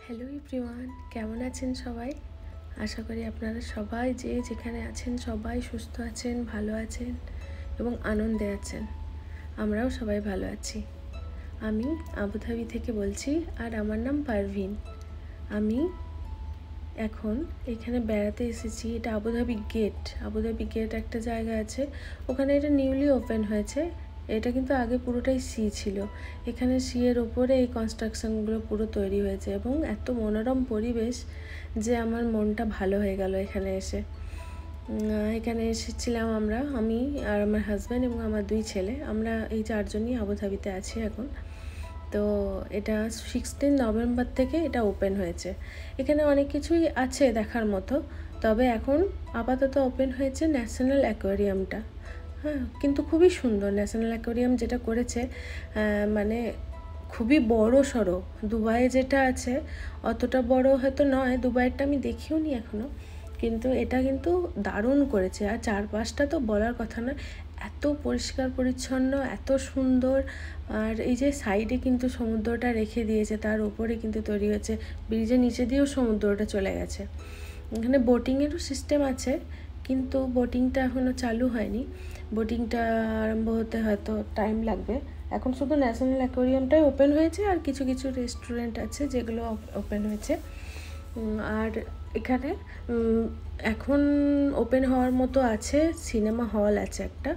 Hello everyone, কেমন আছেন সবাই? আশা করি আপনারা সবাই যে যেখানে আছেন সবাই সুস্থ আছেন, ভালো আছেন এবং আনন্দে আছেন। আমরাও সবাই ভালো আছি। আমি আবুধাবি থেকে বলছি, আর আমার নাম পারভিন। আমি এখন এখানে বেড়াতে এসেছি। এটা আবুধাবি গেট একটা জায়গা আছে, ওখানে এটা নিউলি ওপেন হয়েছে। এটা কিন্তু আগে পুরোটাই সি ছিল। এখানে সি এর ওপরে এই কনস্ট্রাকশনগুলো পুরো তৈরি হয়েছে এবং এত মনোরম পরিবেশ যে আমার মনটা ভালো হয়ে গেল এখানে এসে। এখানে এসেছিলাম আমি আর আমার হাজব্যান্ড এবং আমার 2 ছেলে। আমরা এই 4 জনই আবুধাবিতে আছি এখন। তো এটা 16 নভেম্বর থেকে এটা ওপেন হয়েছে। এখানে অনেক কিছুই আছে দেখার মতো, তবে এখন আপাতত ওপেন হয়েছে ন্যাশনাল অ্যাকোয়ারিয়ামটা। হ্যাঁ, কিন্তু খুবই সুন্দর ন্যাশনাল অ্যাকোয়ারিয়াম যেটা করেছে, মানে খুবই বড় সড়ো। দুবাইয়ে যেটা আছে অতটা বড় হয়তো নয়, দুবাইয়েরটা আমি দেখিও নি এখনও, কিন্তু এটা কিন্তু দারুণ করেছে। আর চারপাশটা তো বলার কথা না, এত পরিষ্কার পরিচ্ছন্ন, এত সুন্দর। আর এই যে সাইডে কিন্তু সমুদ্রটা রেখে দিয়েছে, তার উপরে কিন্তু তৈরি হয়েছে, ব্রিজের নিচে দিয়েও সমুদ্রটা চলে গেছে। এখানে বোটিংয়েরও সিস্টেম আছে, কিন্তু বোটিংটা এখনও চালু হয়নি। বোটিংটা আরম্ভ হতে হয়তো টাইম লাগবে। এখন শুধু ন্যাশনাল অ্যাকোয়ারিয়ামটাই ওপেন হয়েছে, আর কিছু কিছু রেস্টুরেন্ট আছে যেগুলো ওপেন হয়েছে। আর এখানে এখন ওপেন হওয়ার মতো আছে সিনেমা হল আছে একটা,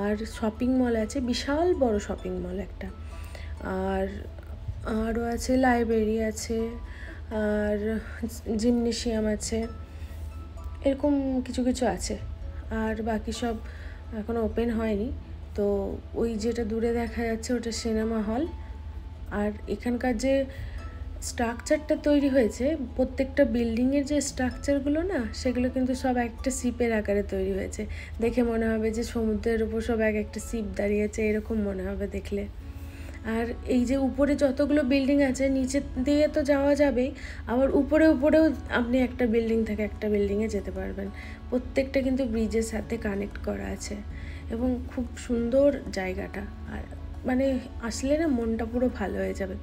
আর শপিং মল আছে, বিশাল বড় শপিং মল একটা, আর আরও আছে লাইব্রেরি আছে, আর জিমনেশিয়াম আছে, এরকম কিছু কিছু আছে। আর বাকি সব এখনও ওপেন হয়নি। তো ওই যেটা দূরে দেখা যাচ্ছে ওটা সিনেমা হল। আর এখানকার যে স্ট্রাকচারটা তৈরি হয়েছে, প্রত্যেকটা বিল্ডিংয়ের যে স্ট্রাকচারগুলো না, সেগুলো কিন্তু সব একটা শিপের আকারে তৈরি হয়েছে। দেখে মনে হবে যে সমুদ্রের উপর সব একটা শিপ দাঁড়িয়েছে, এরকম মনে হবে দেখলে। আর এই যে উপরে যতগুলো বিল্ডিং আছে, নিচে দিয়ে তো যাওয়া যাবেই, আবার উপরেও আপনি একটা বিল্ডিং থেকে একটা বিল্ডিংয়ে যেতে পারবেন। প্রত্যেকটা কিন্তু ব্রিজের সাথে কানেক্ট করা আছে এবং খুব সুন্দর জায়গাটা। আর মানে আসলে না মনটা পুরো ভালো হয়ে যাবে।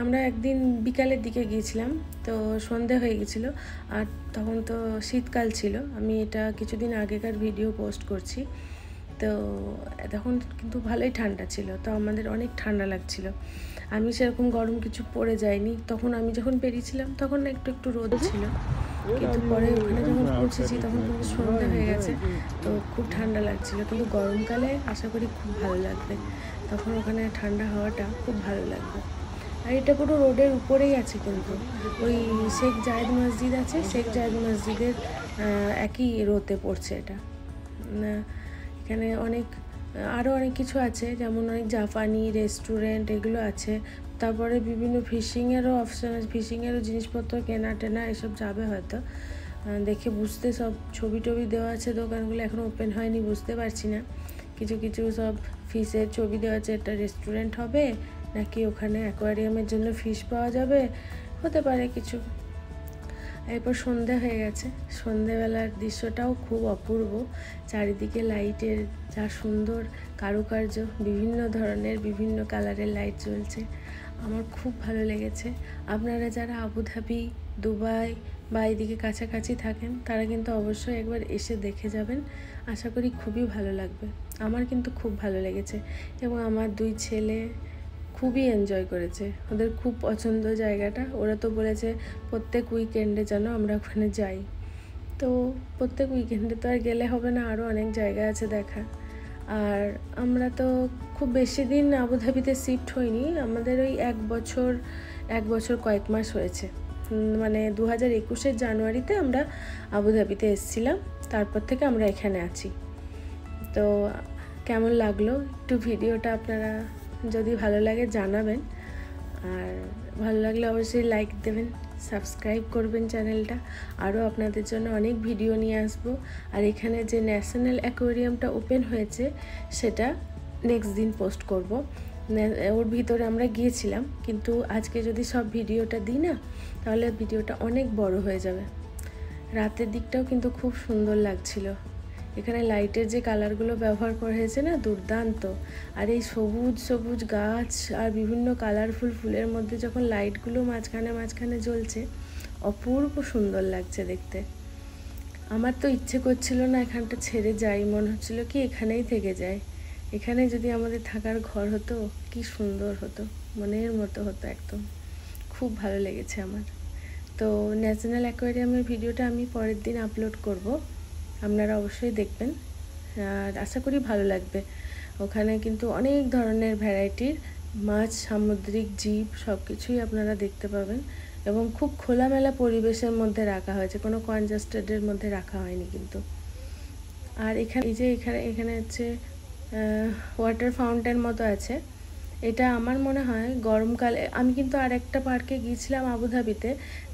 আমরা একদিন বিকালের দিকে গিয়েছিলাম, তো সন্ধে হয়ে গেছিলো, আর তখন তো শীতকাল ছিল। আমি এটা কিছুদিন আগেকার ভিডিও পোস্ট করছি। তো তখন কিন্তু ভালোই ঠান্ডা ছিল, তো আমাদের অনেক ঠান্ডা লাগছিল। আমি সেরকম গরম কিছু পরে যাইনি। তখন আমি যখন বেরিয়েছিলাম তখন একটু একটু রোদ ছিল, কিন্তু পরে ওখানে যখন পৌঁছেছি তখন কিন্তু সন্ধ্যা হয়ে গেছে, তো খুব ঠান্ডা লাগছিল। কিন্তু গরমকালে আশা করি খুব ভালো লাগবে, তখন ওখানে ঠান্ডা হাওয়াটা খুব ভালো লাগবে। আর এটা পুরো রোডের উপরেই আছে, কিন্তু ওই শেখ জায়েদ মসজিদ আছে, শেখ জায়েদ মসজিদের একই রোতে পড়ছে এটা। এখানে আরও অনেক কিছু আছে, যেমন অনেক জাপানি রেস্টুরেন্ট এগুলো আছে। তারপরে বিভিন্ন ফিশিংয়েরও অপশান আছে, ফিশিংয়েরও জিনিসপত্র কেনা টেনা এসব যাবে হয়তো। দেখে বুঝতে, সব ছবি টবি দেওয়া আছে, দোকানগুলো এখনও ওপেন হয়নি, বুঝতে পারছি না। কিছু কিছু সব ফিশের ছবি দেওয়া আছে, একটা রেস্টুরেন্ট হবে নাকি ওখানে অ্যাকোয়ারিয়ামের জন্য ফিশ পাওয়া যাবে, হতে পারে কিছু। এরপর সন্ধে হয়ে গেছে, সন্ধেবেলার দৃশ্যটাও খুব অপূর্ব। চারিদিকে লাইটের যা সুন্দর কারুকার্য, বিভিন্ন ধরনের বিভিন্ন কালারের লাইট জ্বলছে, আমার খুব ভালো লেগেছে। আপনারা যারা আবুধাবি, দুবাই বা এইদিকে কাছাকাছি থাকেন, তারা কিন্তু অবশ্যই একবার এসে দেখে যাবেন। আশা করি খুবই ভালো লাগবে। আমার কিন্তু খুব ভালো লেগেছে এবং আমার 2 ছেলে খুবই এনজয় করেছে, ওদের খুব পছন্দ জায়গাটা। ওরা তো বলেছে প্রত্যেক উইকেন্ডে যেন আমরা ওখানে যাই। তো প্রত্যেক উইকেন্ডে তো আর গেলে হবে না, আরও অনেক জায়গা আছে দেখা। আর আমরা তো খুব বেশি দিন আবুধাবিতে শিফট হইনি, আমাদের ওই এক বছর কয়েক মাস হয়েছে। মানে 2021 জানুয়ারিতে আমরা আবুধাবিতে এসেছিলাম, তারপর থেকে আমরা এখানে আছি। তো কেমন লাগলো একটু ভিডিওটা আপনারা যদি ভালো লাগে জানাবেন, আর ভালো লাগলে অবশ্যই লাইক দেবেন, সাবস্ক্রাইব করবেন চ্যানেলটা। আরও আপনাদের জন্য অনেক ভিডিও নিয়ে আসবো। আর এখানে যে ন্যাশনাল অ্যাকোয়ারিয়ামটা ওপেন হয়েছে সেটা নেক্সট দিন পোস্ট করব। ওর ভিতরে আমরা গিয়েছিলাম, কিন্তু আজকে যদি সব ভিডিওটা দিই না, তাহলে ভিডিওটা অনেক বড় হয়ে যাবে। রাতের দিকটাও কিন্তু খুব সুন্দর লাগছিল, এখানে লাইটের যে কালারগুলো ব্যবহার করা হয়েছে না, দুর্দান্ত। আর এই সবুজ সবুজ গাছ আর বিভিন্ন কালারফুল ফুলের মধ্যে যখন লাইটগুলো মাঝখানে মাঝখানে জ্বলছে, অপূর্ব সুন্দর লাগছে দেখতে। আমার তো ইচ্ছে করছিল না এখানটা ছেড়ে যাই, মনে হচ্ছিল কি এখানেই থেকে যায়। এখানে যদি আমাদের থাকার ঘর হতো কি সুন্দর হতো, মনের মতো হতো একদম। খুব ভালো লেগেছে আমার। তো ন্যাশনাল অ্যাকোয়ারিয়ামের ভিডিওটা আমি পরের দিন আপলোড করব, আপনারা অবশ্যই দেখবেন। আর আশা করি ভালো লাগবে। ওখানে কিন্তু অনেক ধরনের ভ্যারাইটির মাছ, সামুদ্রিক জীব সব কিছুই আপনারা দেখতে পাবেন, এবং খুব খোলামেলা পরিবেশের মধ্যে রাখা হয়েছে, কোনো কনজাস্টেডের মধ্যে রাখা হয়নি কিন্তু। আর এখানে এই যে এখানে হচ্ছে ওয়াটার ফাউন্টেন মতো আছে। এটা আমার মনে হয় গরমকালে, আমি কিন্তু আর একটা পার্কে গিয়েছিলাম আবুধাবিতে,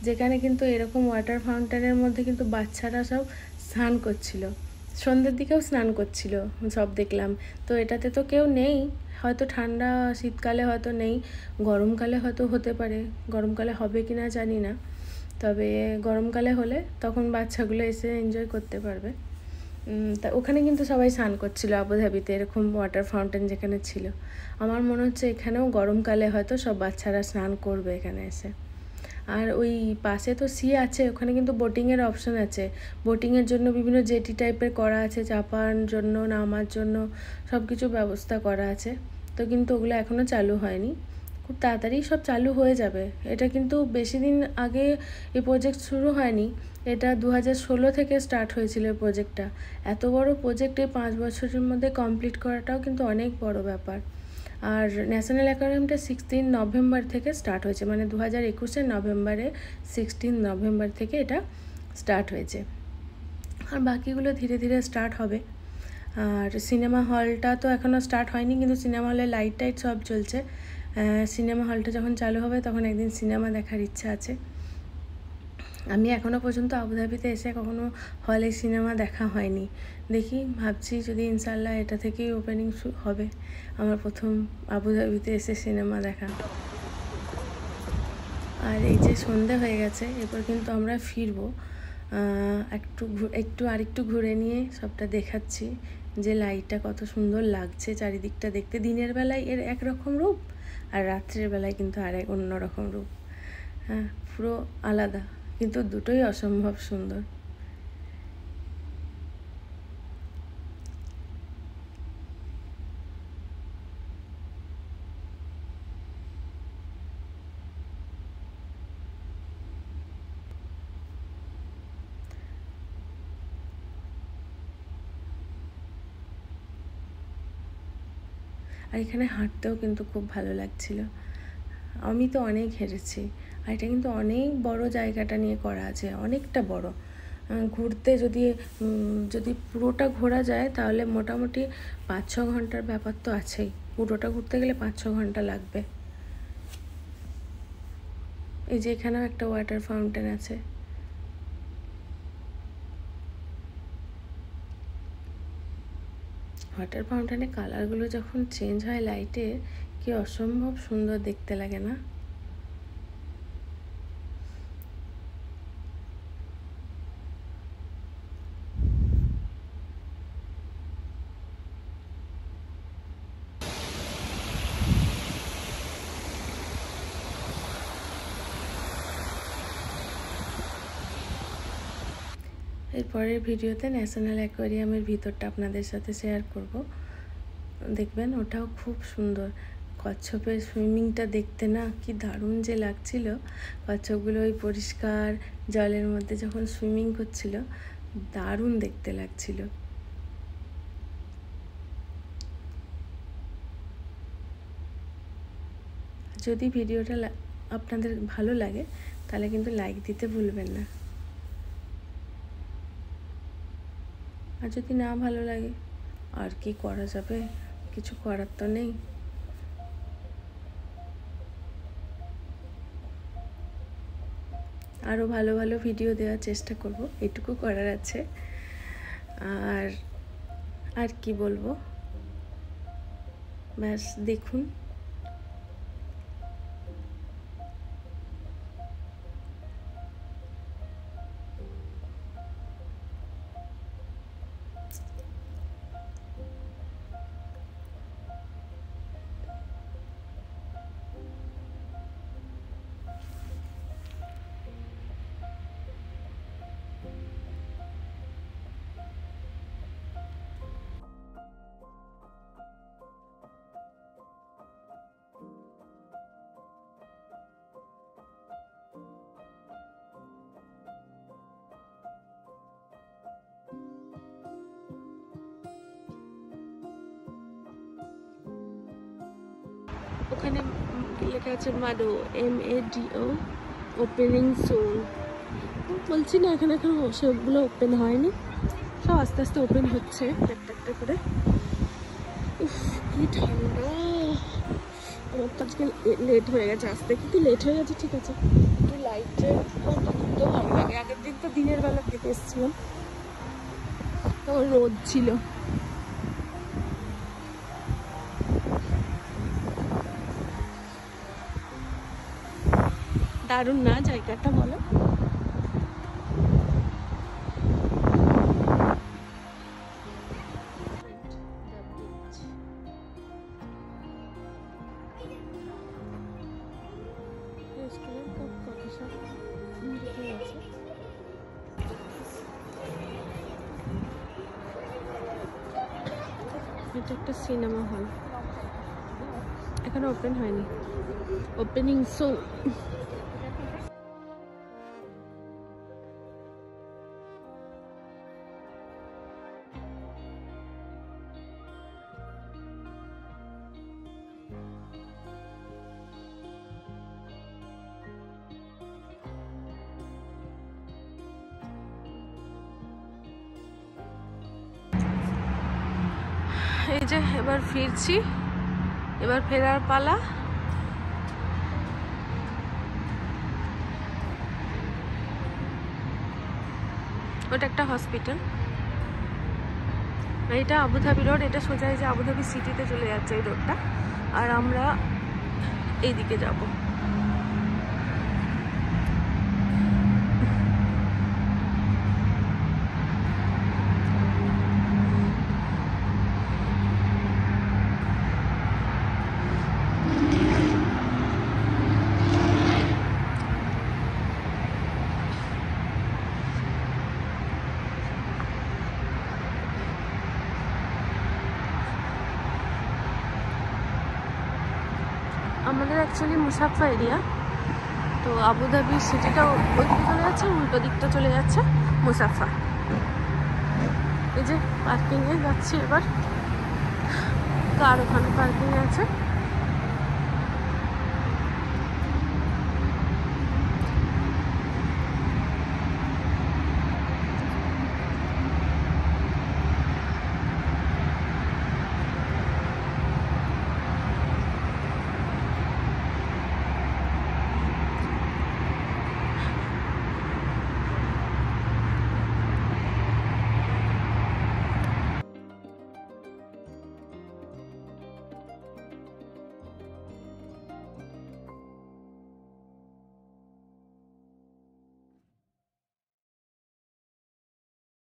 যেখানে কিন্তু এরকম ওয়াটার ফাউন্টেনের মধ্যে কিন্তু বাচ্চারা সব স্নান করছিল, সন্ধ্যের দিকেও স্নান করছিল সব দেখলাম। তো এটাতে তো কেউ নেই, হয়তো ঠান্ডা শীতকালে হয়তো নেই, গরমকালে হয়তো হতে পারে, গরমকালে হবে কি না জানি না। তবে গরমকালে হলে তখন বাচ্চাগুলো এসে এনজয় করতে পারবে। তা ওখানে কিন্তু সবাই স্নান করছিল আবুধাবিতে, এরকম ওয়াটার ফাউন্টেন যেখানে ছিল। আমার মনে হচ্ছে এখানেও গরমকালে হয়তো সব বাচ্চারা স্নান করবে এখানে এসে। আর ওই পাশে তো সি আছে, ওখানে কিন্তু বোটিংয়ের অপশন আছে। বোটিংয়ের জন্য বিভিন্ন জেটি টাইপের করা আছে, চাপার জন্য, নামার জন্য সব কিছু ব্যবস্থা করা আছে। তো কিন্তু ওগুলো এখনও চালু হয়নি, খুব তাড়াতাড়ি সব চালু হয়ে যাবে। এটা কিন্তু বেশি দিন আগে এই প্রজেক্ট শুরু হয়নি, এটা 2016 থেকে স্টার্ট হয়েছিল এই প্রজেক্টটা। এত বড় প্রজেক্ট এই 5 বছরের মধ্যে কমপ্লিট করাটাও কিন্তু অনেক বড় ব্যাপার। আর ন্যাশনাল অ্যাকোয়ারিয়ামটা 16 নভেম্বর থেকে স্টার্ট হয়েছে, মানে 2021 নভেম্বরে, 16 নভেম্বর থেকে এটা স্টার্ট হয়েছে। আর বাকিগুলো ধীরে ধীরে স্টার্ট হবে। আর সিনেমা হলটা তো এখনও স্টার্ট হয়নি, কিন্তু সিনেমা হলে লাইট টাইট সব চলছে। সিনেমা হলটা যখন চালু হবে তখন একদিন সিনেমা দেখার ইচ্ছা আছে। আমি এখনও পর্যন্ত আবুধাবিতে এসে কখনো হলে সিনেমা দেখা হয়নি। দেখি, ভাবছি যদি ইনশাল্লাহ এটা থেকেই ওপেনিং হবে আমার প্রথম আবুধাবিতে এসে সিনেমা দেখা। আর এই যে সন্ধে হয়ে গেছে, এরপর কিন্তু আমরা ফিরবো। আরেকটু ঘুরে নিয়ে সবটা দেখাচ্ছি যে লাইটটা কত সুন্দর লাগছে চারিদিকটা দেখতে। দিনের বেলায় এর একরকম রূপ, আর রাত্রের বেলায় কিন্তু এক অন্যরকম রূপ। হ্যাঁ, পুরো আলাদা, কিন্তু দুটোই অসম্ভব সুন্দর। আর এখানে হাঁটতেও কিন্তু খুব ভালো লাগছিল। আমি তো অনেক হেঁটেছি। আর এটা কিন্তু অনেক বড় জায়গাটা নিয়ে করা আছে, অনেকটা বড়। ঘুরতে যদি পুরোটা ঘোরা যায় তাহলে মোটামুটি 5-6 ঘন্টার ব্যাপার তো আছেই। পুরোটা ঘুরতে গেলে 5-6 ঘন্টা লাগবে। এই যে এখানেও একটা ওয়াটার ফাউন্টেন আছে। ওয়াটার ফাউন্টেনের কালারগুলো যখন চেঞ্জ হয় লাইটে, কি অসম্ভব সুন্দর দেখতে লাগে না? এর পরের ভিডিওতে ন্যাশনাল অ্যাকোয়ারিয়ামের ভিতরটা আপনাদের সাথে শেয়ার করব, দেখবেন। ওটাও খুব সুন্দর। কচ্ছপের সুইমিংটা দেখতে না কি দারুণ যে লাগছিল। কচ্ছপগুলো ওই পরিষ্কার জলের মধ্যে যখন সুইমিং করছিল, দারুণ দেখতে লাগছিল। যদি ভিডিওটা আপনাদের ভালো লাগে তাহলে কিন্তু লাইক দিতে ভুলবেন না। আর যদি না ভালো লাগে, আর কি করা যাবে, কিছু করার তো নেই। আরও ভালো ভালো ভিডিও দেওয়ার চেষ্টা করব, এটুকু করার আছে। আর কি বলবো, ব্যাস দেখুন। ওখানে লেখা আছে মাডো, MADO, ওপেনিং সুন। বলছি না এখানে এখন সবগুলো ওপেন হয়নি, সব আস্তে আস্তে ওপেন হচ্ছে একটা একটা করে। উফ কি ঠান্ডা! আমার তো আজকে লেট হয়ে গেছে আসতে, কিন্তু লেট হয়ে গেছে ঠিক আছে, একটু লাইটে তো ভালো লাগে। আগের দিন তো দিনের বেলা খেতে এসেছিলাম, তো রোদ ছিল। দারুণ না জায়গাটা, বলো? এটা একটা সিনেমা হল, এখনো ওপেন হয়নি, ওপেনিং সুন। এই যে এবার ফিরছি, এবার ফেরার পালা। ওটা একটা হসপিটাল, এটা আবুধাবি রোড, এটা সোজা যে আবুধাবি সিটিতে চলে যাচ্ছে এই রোডটা, আর আমরা এইদিকে যাব। আমাদের অ্যাকচুয়ালি মুসাফা এরিয়া, তো আবুধাবি সিটিটা ওইদিকে চলে যাচ্ছে, উল্টো দিকটা চলে যাচ্ছে মুসাফা। এই যে পার্কিংয়ে যাচ্ছি এবার, কার ওখানে পার্কিংয়ে আছে।